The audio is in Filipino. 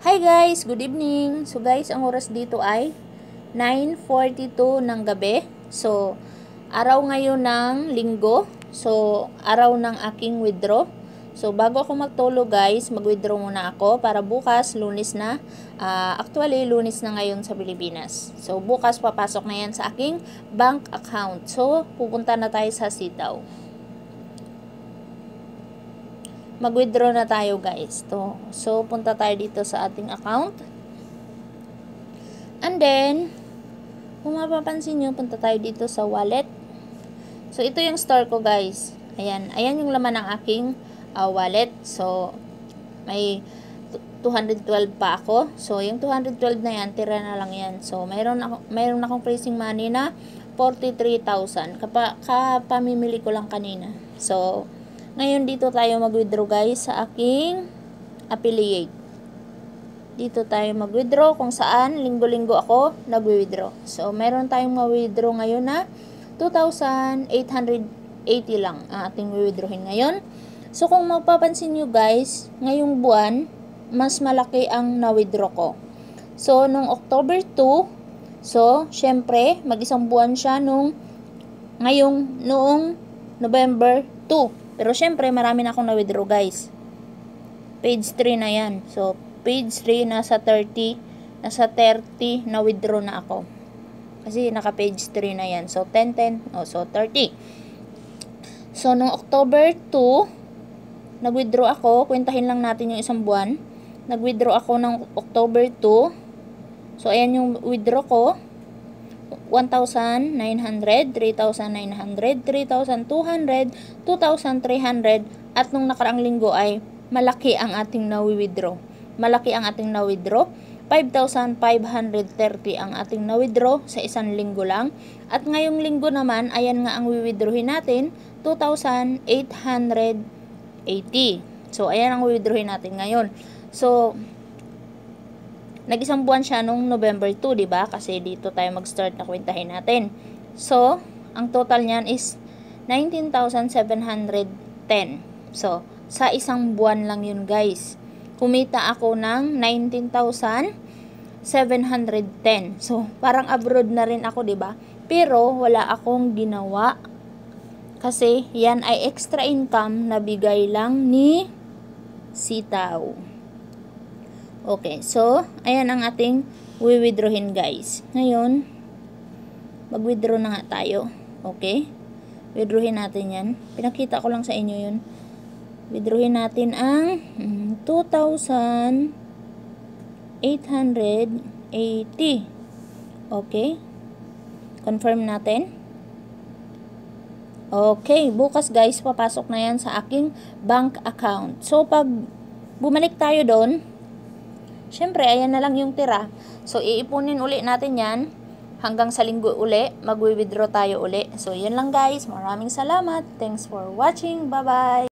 Hi guys, good evening. So guys, ang oras dito ay 9:42 ng gabi. So, araw ngayon ng linggo. So, araw ng aking withdraw. So, bago ako magtulog guys, mag-withdraw muna ako para bukas, Lunes na. Actually, Lunes na ngayon sa Pilipinas. So, bukas papasok na yan sa aking bank account. So, pupunta na tayo sa Sitaw. Mag-withdraw na tayo guys. So, punta tayo dito sa ating account. And then, kung mapapansin nyo, punta tayo dito sa wallet. So, ito yung store ko guys. Ayan yung laman ng aking wallet. So, may 212 pa ako. So, yung 212 na yan, tira na lang yan. So, mayroon akong pricing money na 43,000. Kapamimili ko lang kanina. So, ngayon dito tayo mag-withdraw guys sa aking affiliate. Dito tayo mag-withdraw kung saan linggo-linggo ako nag-withdraw. So, meron tayong ma-withdraw ngayon na 2,880 lang ang ating withdrawin ngayon. So, kung mapapansin nyo guys, ngayong buwan, mas malaki ang na-withdraw ko. So, nung October 2, so, syempre, mag-isang buwan siya noong November 2. Pero syempre, marami na akong na-withdraw guys. Page 3 na yan. So, page 3, nasa 30 na-withdraw na ako. Kasi naka-page 3 na yan. So, 10, so 30. So, noong October 2, nag-withdraw ako. Kwentahin lang natin yung isang buwan. Nag-withdraw ako ng October 2. So, ayan yung withdraw ko. 1,900, 3,900, 3,200, 2,300 at nung nakaraang linggo ay malaki ang ating na-withdraw. 5,530 ang ating na-withdraw sa isang linggo lang. At ngayong linggo naman, ayan nga ang withdrawin natin, 2,880. So, ayan ang withdrawin natin ngayon. So, nag-isang buwan siya nung November 2, di ba? Kasi dito tayo mag-start na kwentahin natin. So, ang total niyan is 19,710. So, sa isang buwan lang yun, guys. Kumita ako ng 19,710. So, parang abroad na rin ako, di ba? Pero wala akong ginawa kasi yan ay extra income na bigay lang ni Sitaw. Okay, so, ayan ang ating withdrawin guys. Ngayon, mag-withdraw na nga tayo. Okay? Withdrawin natin yan. Pinakita ko lang sa inyo yun. Withdrawin natin ang 2,880. Okay? Confirm natin. Okay, bukas guys, papasok na yan sa aking bank account. So, pag bumalik tayo doon, syempre, ayan na lang yung tira. So, iipunin uli natin yan. Hanggang sa linggo uli, mag-withdraw tayo uli. So, yun lang guys. Maraming salamat. Thanks for watching. Bye-bye.